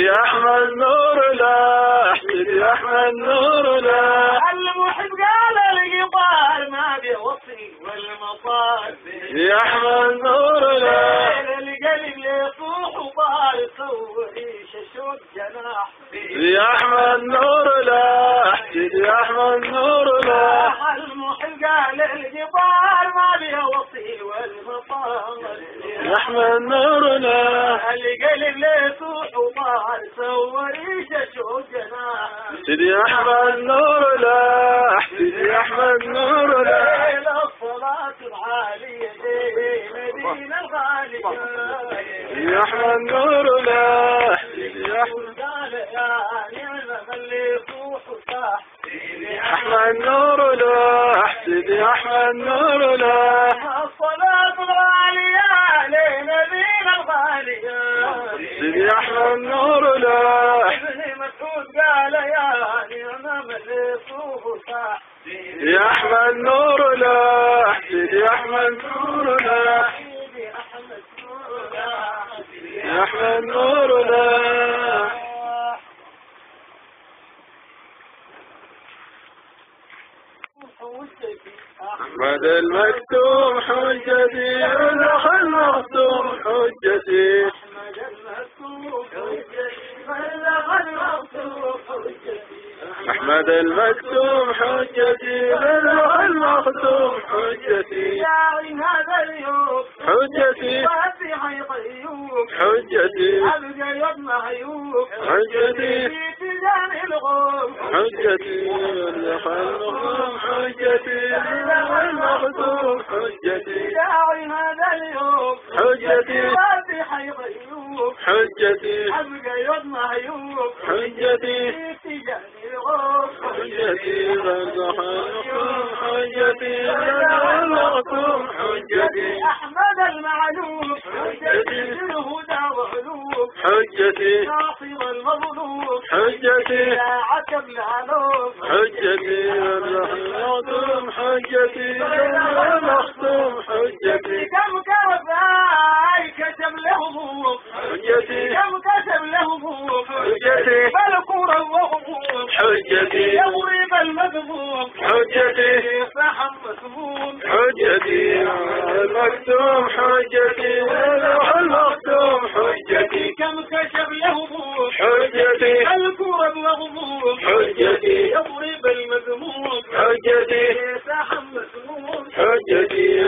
سيدي أحمد نور له سيدي أحمد نور له المحب قال القبال ما بيوصي والمصاد سيدي أحمد نور له القلب يصوح وبال يسوي ششوق جناح سيدي أحمد نور له سيدي أحمد نور له المحب قال القبال ما بيوصي والمصاد سيدي أحمد نور له القلب يصوح وبال يسوي ششوق جناح سيدي أحمد نور له سيدي أحمد نور له الصلاة العالية مدينة الغالية سيدي أحمد نور له سيدي أحمد قال يا نعم اللي يصوح وصاح أحمد نور له سيدي أحمد نور له الصلاة الغالية لمدينة الغالية سيدي أحمد نور له ابن مسعود قال يا نعم اللي يصوح وصاح سيدي أحمد نور له سيدي أحمد نور له سيدي أحمد نور له سيدي أحمد نور له أحمد المكتوم حجتي الأخ المختوم حجتي أحمد المكتوب بلغ المكتوب حجتي أحمد المكتوم حجتي الأخ المختوم حجتي داعي هذا اليوم حجتي فاتح يطيوب حجتي أبقى يوم معيوب حجتي في تجان الغوم حجتي الأخ المختوم حجتي الأخ المختوم حجتي داعي هذا اليوم حجتي فاتح يطيوب حجتي أبقى يوم معيوب حجتي في تجان الغوم حجتي الأخ المختوم حجتي الأخ المختوم حجتي أحمد المعلوم حجتي الهدى وعلوم حجتي ناصر المظلوم حجتي لا عتب لا لوم حجتي الأخ المختوم حجتي الأخ المختوم حجتي كم كرفاي كتب لهم حجتي كم كتب لهم حجتي فالكرة وغموم حجتي يضرب المذموم حجتي فحم مسموم حجتي المكتوم حجتي الأخ المختوم حجتي كم كشف لهم حجتي الكرة وغموم حجتي يضرب المذموم حجتي فحم مسموم حجتي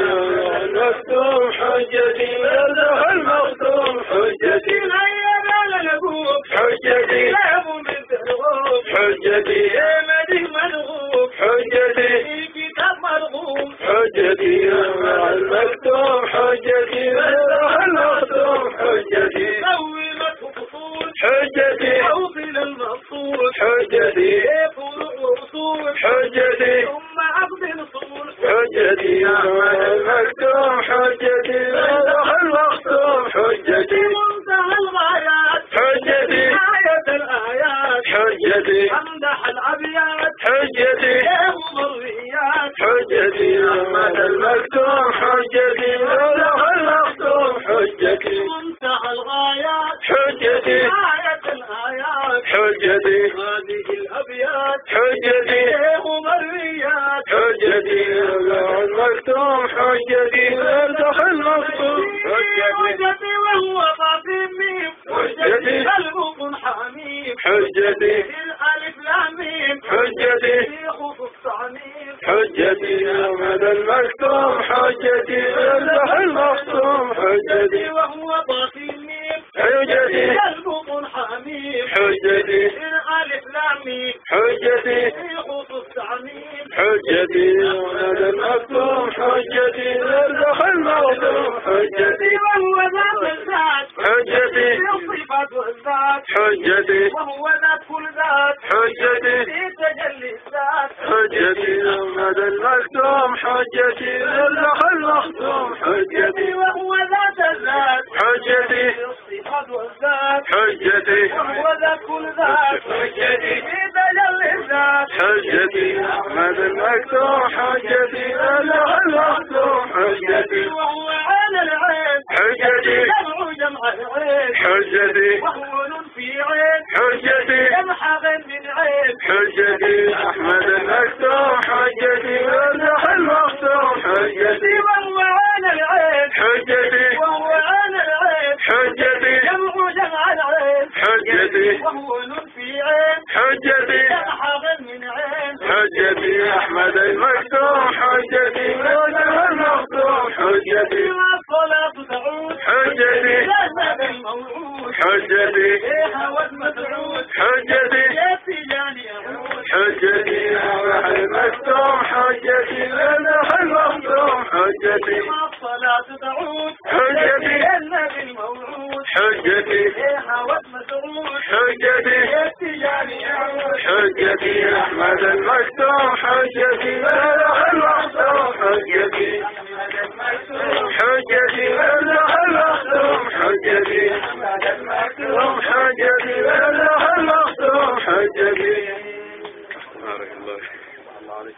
المكتوم حجتي الأخ المختوم حجتي العيال للقوم حجتي لعبوا من ترغوب حجتي مدي منغوب حجتي في كتاب مرغوب حجتي المكتوم حجتي الأخ المختوم حجتي سومته فصول حجتي توصل المقصود حجتي فروع ورسول حجتي ثم عقد صول حجتي المكتوم حجتي الأخ المختوم حجتي منتهى الغايات حجتي آية الآيات حجتي امدح الأبيات حجتي مضريات حجتي أحمد المكتوم حجتي الأخ المختوم حجتي منتهى الغايات حجتي آية الآيات حجتي هذه الأبيات حجتي مضريات حجتي الأخ المكتوم حجتي الأخ المختوم حجتي حجتي وهو قاسم ميم حجتي قلب حميم حجتي الألف لام ميم حجتي في خصوص تعميم حجتي أحمد المكتوم حجتي الأخ المختوم حجتي وهو قاسم ميم حجتي قلب حميم حجتي الألف لام ميم حجتي في خصوص تعميم حجتي أحمد المكتوم حجتي الأخ المختوم حجتي وهو ذات الذات حجتي الصفات والذات حجتي وهو ذات كل ذات حجتي في تجلي الذات حجتي أحمد المكتوم حجتي الأخ المختوم حجتي وهو ذات الذات حجتي الصفات والذات حجتي وهو ذات كل ذات حجتي في تجلي الذات حجتي أحمد المكتوم حجتي الأخ المختوم حجتي وهو على العين حجتي جمع العين حجتي وهو نون في عين حجتي الصلاة تعود حجتي للنبي الموعود حجتي هوى المسعود حجتي يا تجاني أعود حجتي لمح المكتوم حجتي لمح المكتوم حجتي الصلاة تعود حجتي للنبي الموعود حجتي هوى المسعود حجتي يا تجاني أعود حجتي أحمد المكتوم حجتي لمح المكتوم حجتي حجتي لمح المكتوم حجتي حجتي لمح المكتوم حجتي بارك الله عليك